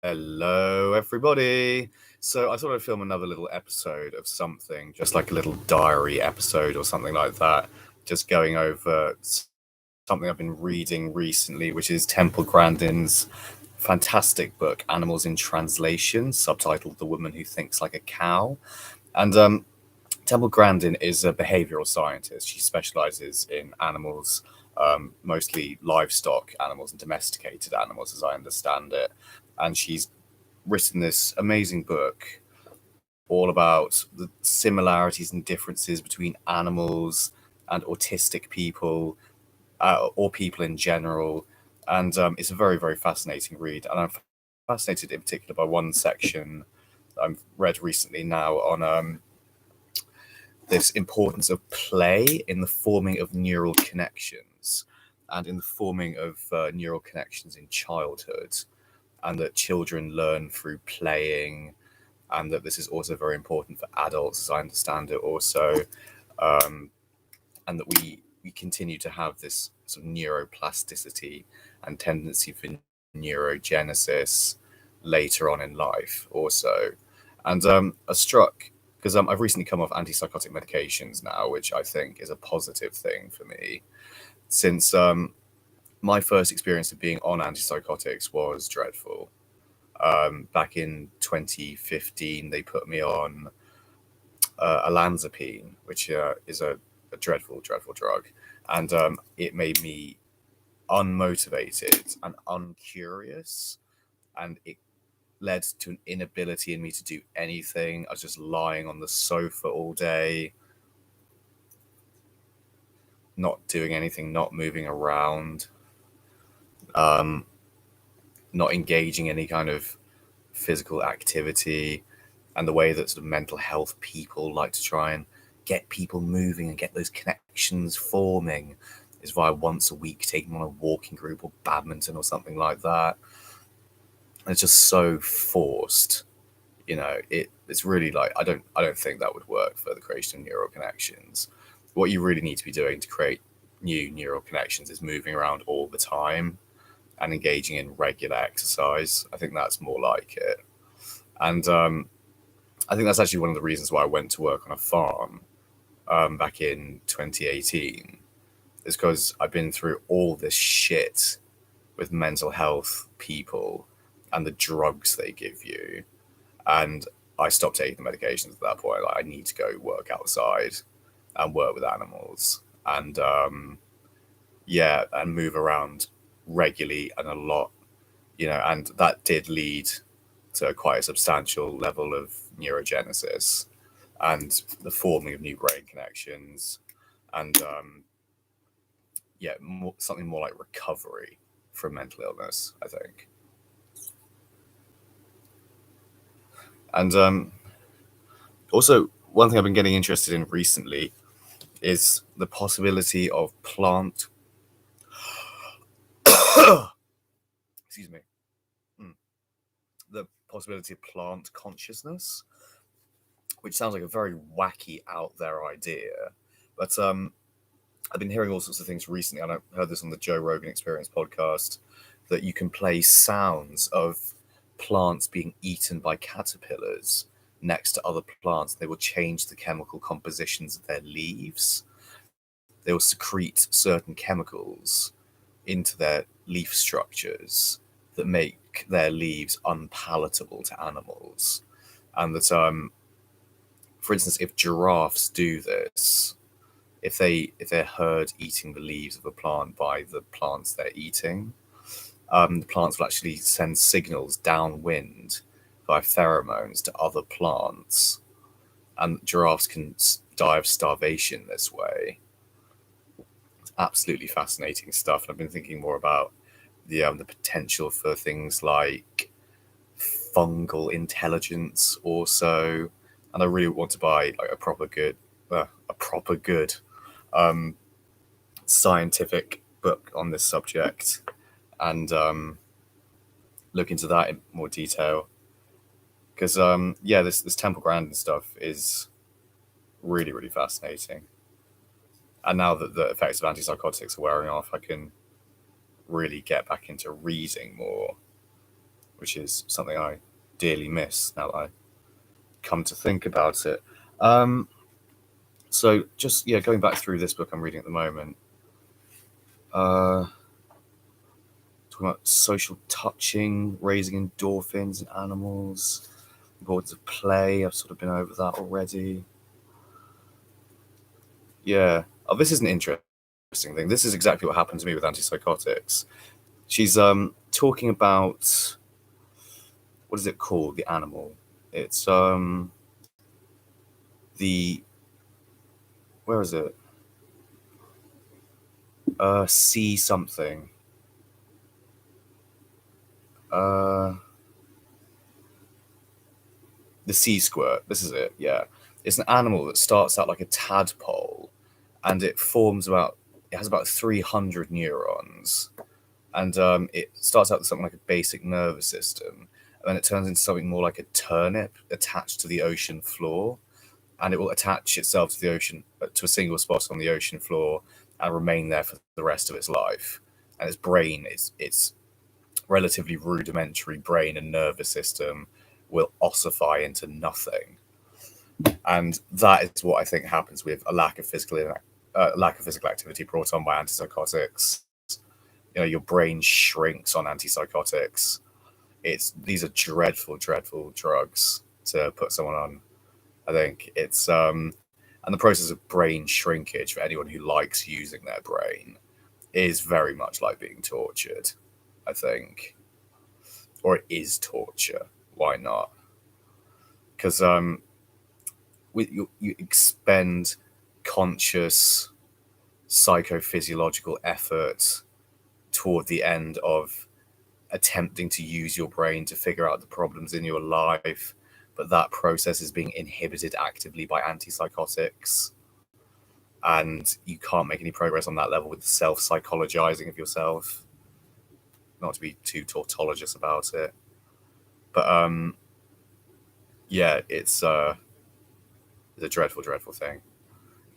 Hello, everybody. So I thought I'd film another little episode of something, just like a little diary episode or something like that, just going over something I've been reading recently, which is Temple Grandin's fantastic book, Animals in Translation, subtitled The Woman Who Thinks Like a Cow. And Temple Grandin is a behavioral scientist. She specializes in animals, mostly livestock animals and domesticated animals, as I understand it. And she's written this amazing book all about the similarities and differences between animals and autistic people, or people in general. And it's a very, very fascinating read. And I'm fascinated in particular by one section I've read recently now on this importance of play in the forming of neural connections and in the forming of neural connections in childhood, and that children learn through playing, and that this is also very important for adults, as I understand it, also, and that we continue to have this sort of neuroplasticity and tendency for neurogenesis later on in life, also. And I was struck because I've recently come off antipsychotic medications now, which I think is a positive thing for me, since my first experience of being on antipsychotics was dreadful. Back in 2015, they put me on olanzapine, which is a dreadful, dreadful drug. And it made me unmotivated and uncurious. And it led to an inability in me to do anything. I was just lying on the sofa all day, not doing anything, not moving around, not engaging any kind of physical activity. And the way that sort of mental health people like to try and get people moving and get those connections forming is via once a week taking on a walking group or badminton or something like that. And it's just so forced. It's really like I don't think that would work for the creation of neural connections. What you really need to be doing to create new neural connections is moving around all the time and engaging in regular exercise. I think that's more like it. And I think that's actually one of the reasons why I went to work on a farm back in 2018, is because I've been through all this shit with mental health people and the drugs they give you. And I stopped taking the medications at that point. Like, I need to go work outside and work with animals and and move around regularly and a lot, and that did lead to quite a substantial level of neurogenesis and the forming of new brain connections, and something more like recovery from mental illness, I think. And also, one thing I've been getting interested in recently is the possibility of plant excuse me, the possibility of plant consciousness, which sounds like a very wacky, out there idea. But I've been hearing all sorts of things recently, and I heard this on the Joe Rogan Experience podcast, that you can play sounds of plants being eaten by caterpillars next to other plants. They will change the chemical compositions of their leaves. They will secrete certain chemicals into their leaf structures that make their leaves unpalatable to animals. And that, for instance, if giraffes do this, if they're heard eating the leaves of a plant by the plants they're eating, the plants will actually send signals downwind via pheromones to other plants, and giraffes can die of starvation this way. It's absolutely fascinating stuff, and I've been thinking more about the potential for things like fungal intelligence also, and I really want to buy like a proper good scientific book on this subject, and look into that in more detail, because this Temple Grandin stuff is really, really fascinating. And now that the effects of antipsychotics are wearing off, I can really get back into reading more, which is something I dearly miss now that I come to think about it. So just going back through this book I'm reading at the moment, talking about social touching, raising endorphins in animals, importance of play. I've sort of been over that already. Yeah. Oh, this is an interesting thing. This is exactly what happened to me with antipsychotics. She's talking about, what is it called? The animal. It's the, where is it? Sea something. The Sea Squirt. This is it. Yeah, it's an animal that starts out like a tadpole, and it has about 300 neurons, and it starts out with something like a basic nervous system, and then it turns into something more like a turnip attached to the ocean floor, and it will attach itself to the ocean, to a single spot on the ocean floor, and remain there for the rest of its life. And its brain is its relatively rudimentary brain and nervous system will ossify into nothing. And that is what I think happens with a lack of physical activity brought on by antipsychotics. Your brain shrinks on antipsychotics. These are dreadful, dreadful drugs to put someone on. I think it's and the process of brain shrinkage, for anyone who likes using their brain, is very much like being tortured, I think. Or it is torture. Why not? Because you expend conscious psychophysiological effort toward the end of attempting to use your brain to figure out the problems in your life, but that process is being inhibited actively by antipsychotics, and you can't make any progress on that level with the self-psychologizing of yourself. Not to be too tautologist about it, but yeah, it's a dreadful, dreadful thing.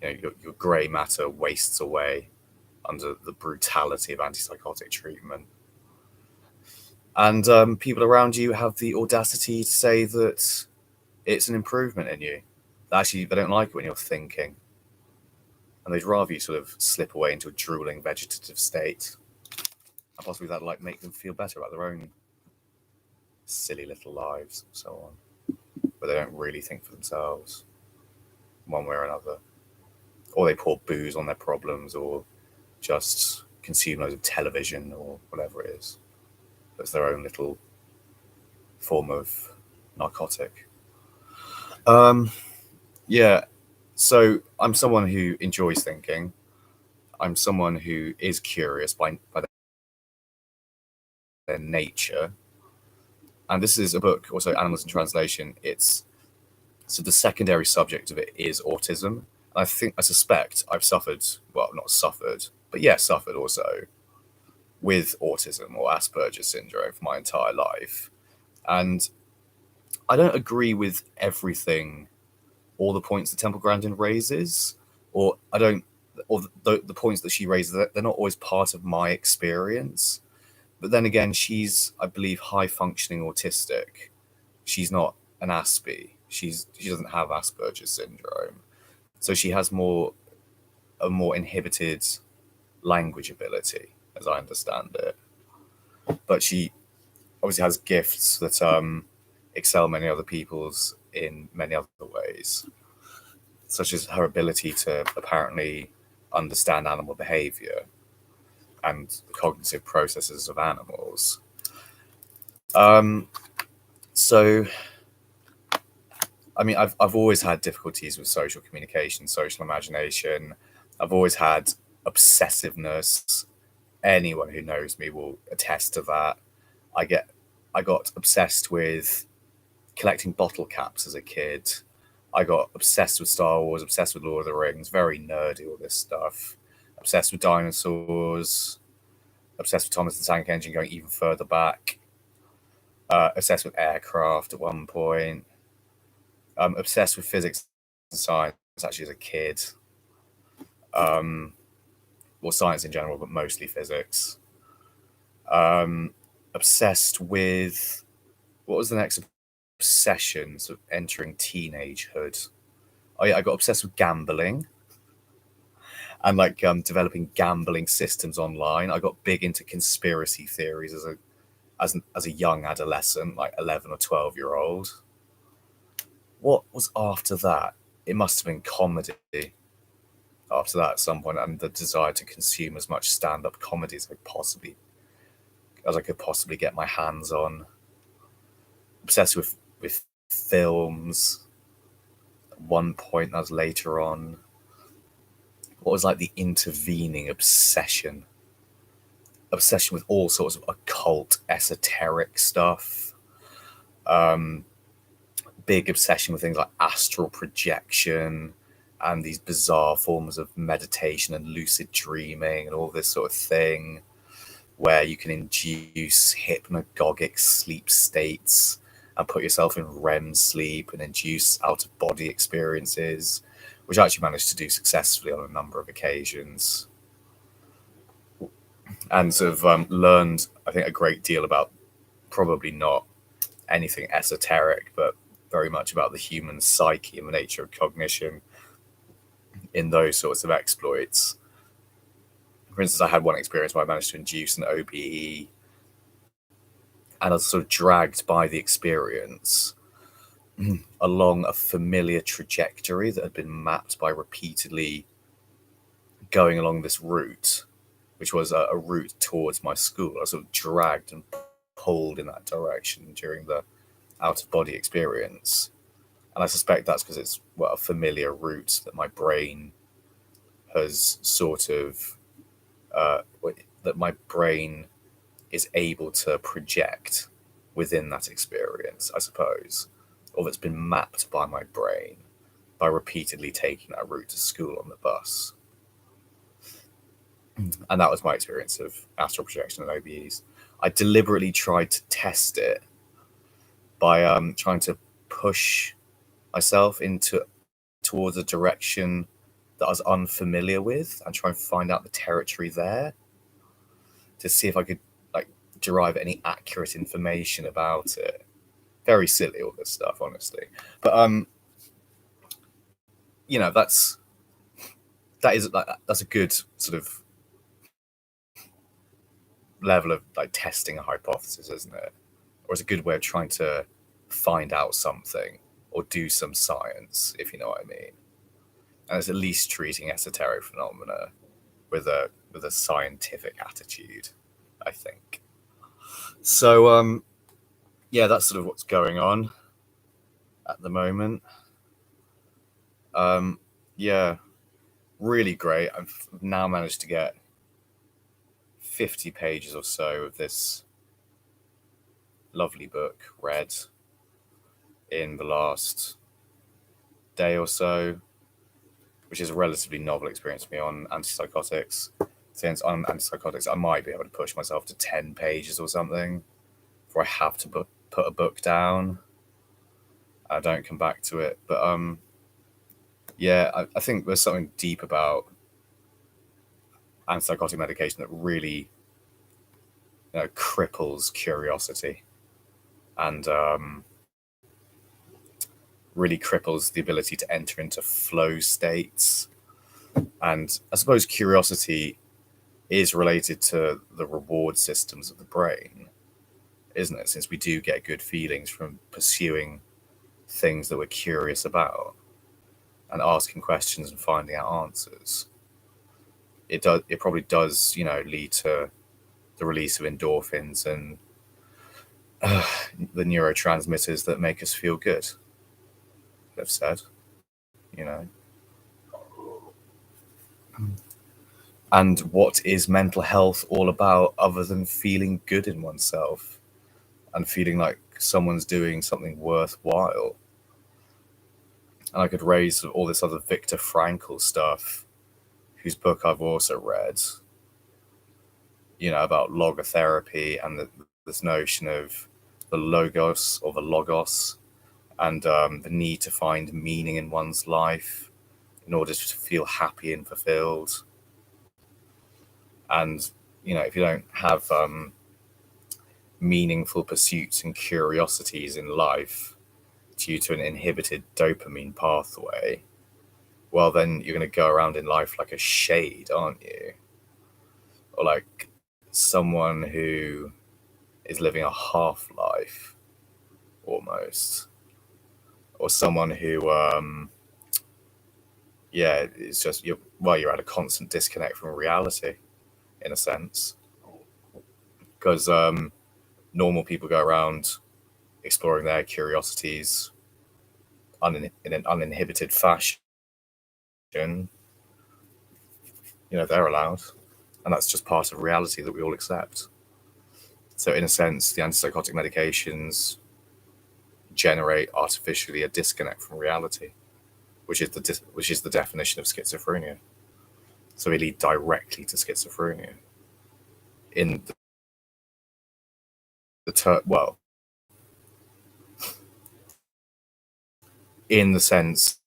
Your grey matter wastes away under the brutality of antipsychotic treatment. And people around you have the audacity to say that it's an improvement in you. Actually, they don't like it when you're thinking. And they'd rather you sort of slip away into a drooling vegetative state. And possibly that'd make them feel better about their own silly little lives and so on. But they don't really think for themselves, one way or another. Or they pour booze on their problems, or just consume loads of television, or whatever it is. It's their own little form of narcotic. Yeah, so I'm someone who enjoys thinking. I'm someone who is curious by their nature. And this is a book, also Animals in Translation. So the secondary subject of it is autism. I suspect I've suffered, well, not suffered, but yeah, suffered also with autism or Asperger's syndrome for my entire life. And I don't agree with everything, all the points that Temple Grandin raises, or the points that she raises, they're not always part of my experience. But then again, she's, I believe, high functioning autistic. She's not an Aspie. She doesn't have Asperger's syndrome. So she has a more inhibited language ability, as I understand it. But she obviously has gifts that excel many other people's in many other ways, such as her ability to apparently understand animal behavior and the cognitive processes of animals. So, I mean, I've always had difficulties with social communication, social imagination. I've always had obsessiveness. Anyone who knows me will attest to that. I got obsessed with collecting bottle caps as a kid. I got obsessed with Star Wars, obsessed with Lord of the Rings, very nerdy, all this stuff. Obsessed with dinosaurs, obsessed with Thomas the Tank Engine going even further back. Obsessed with aircraft at one point. Obsessed with physics and science actually as a kid. Well, science in general, but mostly physics. Obsessed with What was the next obsession? Sort of entering teenagehood. Oh yeah, I got obsessed with gambling and like developing gambling systems online. I got big into conspiracy theories as a young adolescent, like 11 or 12-year-old. What was after that? It must have been comedy. After that, at some point, and the desire to consume as much stand-up comedy as I could possibly get my hands on. Obsessed with films. At one point, that was later on. What was like the intervening obsession? Obsession with all sorts of occult, esoteric stuff. Um, Big obsession with things like astral projection and these bizarre forms of meditation and lucid dreaming and all this sort of thing, where you can induce hypnagogic sleep states and put yourself in REM sleep and induce out of body experiences, which I actually managed to do successfully on a number of occasions. And sort of learned, I think, a great deal about probably not anything esoteric, but very much about the human psyche and the nature of cognition in those sorts of exploits. For instance, I had one experience where I managed to induce an OBE, and I was sort of dragged by the experience along a familiar trajectory that had been mapped by repeatedly going along this route, which was a route towards my school. I was sort of dragged and pulled in that direction during the out-of-body experience. And I suspect that's because it's a familiar route that my brain has sort of, that my brain is able to project within that experience, I suppose, or that's been mapped by my brain by repeatedly taking that route to school on the bus. And that was my experience of astral projection and OBEs. I deliberately tried to test it by trying to push myself towards a direction that I was unfamiliar with and try and find out the territory there to see if I could like derive any accurate information about it. Very silly, all this stuff, honestly. But that's a good sort of level of like testing a hypothesis, isn't it? Or it's a good way of trying to find out something or do some science, if you know what I mean. And it's at least treating esoteric phenomena with a scientific attitude, I think. So yeah, that's sort of what's going on at the moment. Yeah, really great. I've now managed to get 50 pages or so of this lovely book read in the last day or so, which is a relatively novel experience for me on antipsychotics. Since on antipsychotics, I might be able to push myself to 10 pages or something before I have to put a book down. I don't come back to it. But yeah, I think there's something deep about antipsychotic medication that really cripples curiosity and really cripples the ability to enter into flow states. And I suppose curiosity is related to the reward systems of the brain, isn't it? Since we do get good feelings from pursuing things that we're curious about and asking questions and finding out answers. It probably does, lead to the release of endorphins and the neurotransmitters that make us feel good. I've said, And what is mental health all about other than feeling good in oneself and feeling like someone's doing something worthwhile? And I could raise all this other Viktor Frankl stuff, whose book I've also read, about logotherapy and this notion of the logos or the logos and the need to find meaning in one's life in order to feel happy and fulfilled. And, if you don't have meaningful pursuits and curiosities in life due to an inhibited dopamine pathway, well, then you're going to go around in life like a shade, aren't you? Or like someone who is living a half life almost. Or someone who, yeah, it's just, you're at a constant disconnect from reality in a sense. Because normal people go around exploring their curiosities in an uninhibited fashion. They're allowed, and that's just part of reality that we all accept. So in a sense, the antipsychotic medications generate artificially a disconnect from reality, which is the definition of schizophrenia. So they lead directly to schizophrenia in in the sense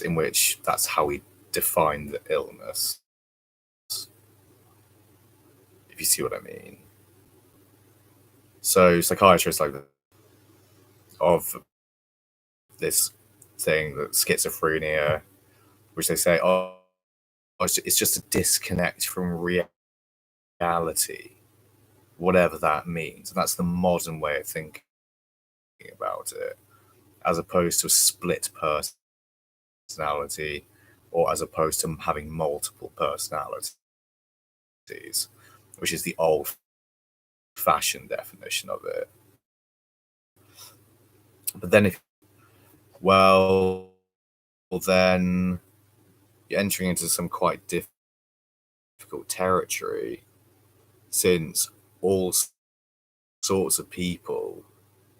in which that's how we define the illness, if you see what I mean. So psychiatrists of this thing, that schizophrenia, which they say, it's just a disconnect from reality, whatever that means. And that's the modern way of thinking about it, as opposed to a split personality, or as opposed to having multiple personalities, which is the old-fashioned definition of it. But then then you're entering into some quite difficult territory, since all sorts of people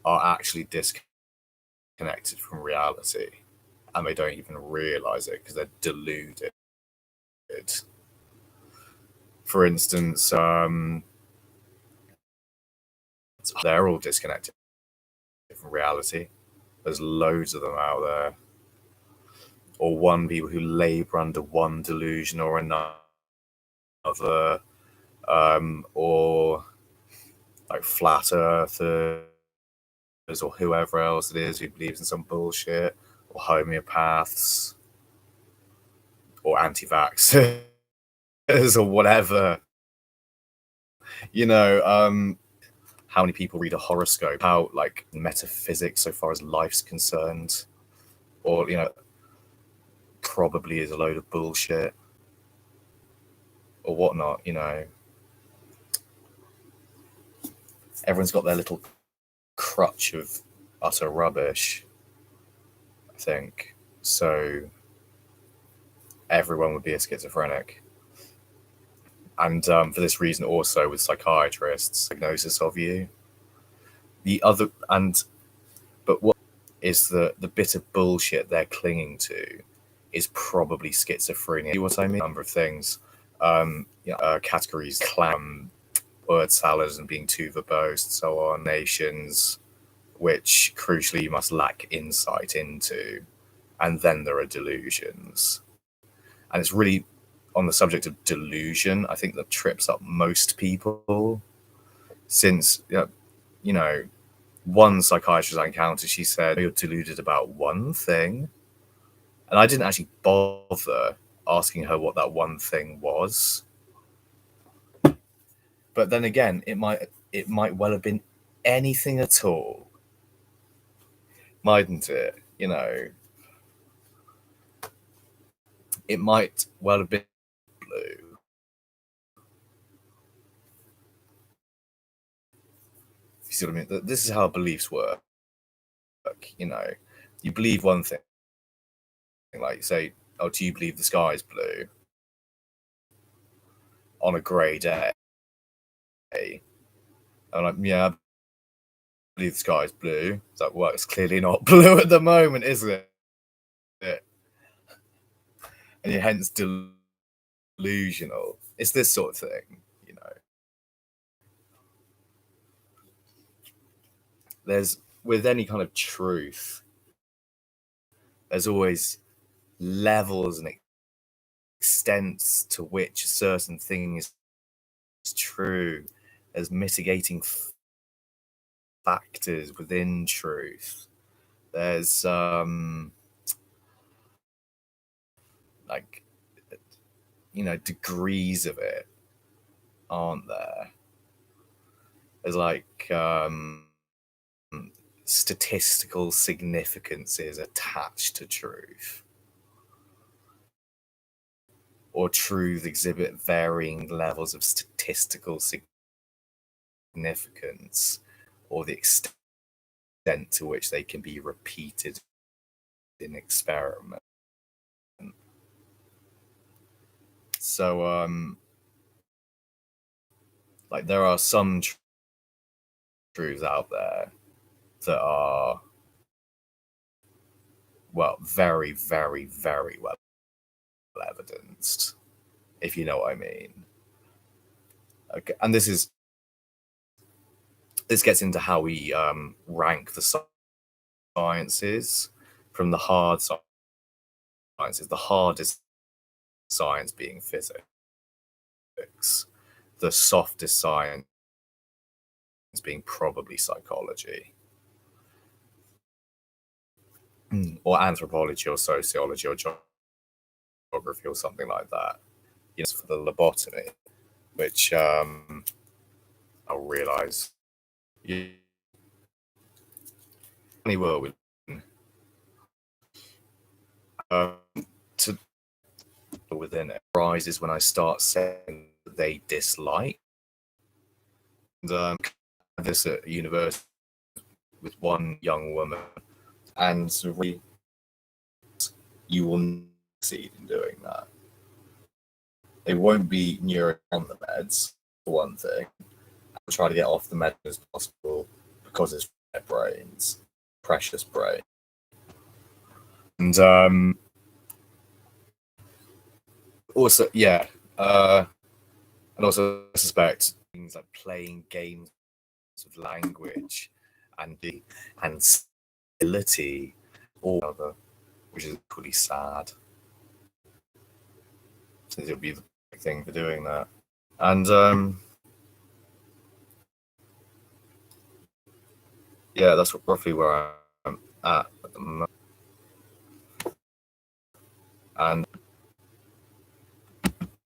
are actually disconnected from reality, and they don't even realize it because they're deluded. For instance, they're all disconnected from reality. There's loads of them out there. Or people who labor under one delusion or another, or like flat earthers, or whoever else it is who believes in some bullshit, or homeopaths, or anti-vaxxers, or whatever. How many people read a horoscope? How, like, metaphysics, so far as life's concerned, or probably is a load of bullshit, or whatnot. Everyone's got their little crutch of utter rubbish, I think. So everyone would be a schizophrenic. And for this reason, also with psychiatrists, diagnosis of you. But what is the bit of bullshit they're clinging to is probably schizophrenia. See what I mean? A number of things, categories, clam, word salads, and being too verbose, and so on. Nations, which crucially you must lack insight into, and then there are delusions. And it's really on the subject of delusion, I think, that trips up most people, since one psychiatrist I encountered, she said, "You're deluded about one thing," and I didn't actually bother asking her what that one thing was. But then again, it might well have been anything at all, mightn't it? It might well have been blue. You see what I mean? This is how beliefs work. You believe one thing, like you say, "Oh, do you believe the sky is blue?" On a grey day, I'm like, "Yeah, I believe the sky is blue." It's like, well, it's clearly not blue at the moment, is it? And you're hence delusional. It's this sort of thing, There's, with any kind of truth, there's always levels and extents to which a certain thing is true. There's mitigating factors within truth. There's like, degrees of it, aren't there? There's like statistical significances attached to truth, or truth exhibit varying levels of statistical significance, or the extent to which they can be repeated in experiment. So like, there are some truths out there that are, well, very, very, very well evidenced, if you know what I mean. Okay, and this gets into how we rank the sciences, from the hard sciences, the hardest science being physics, the softest science being probably psychology, or anthropology, or sociology, or geography, or something like that. Yes, for the lobotomy, which I'll realize you will to within it rises when I start saying that they dislike. And this at university with one young woman, and really, you will succeed in doing that. They won't be neuro on the meds, for one thing. I'll try to get off the meds as possible because it's their brains, precious brain. And also, yeah, and also I suspect things like playing games of language and stability, or other, which is pretty sad. So it'll be the big thing for doing that. And yeah, that's roughly where I'm at the moment. And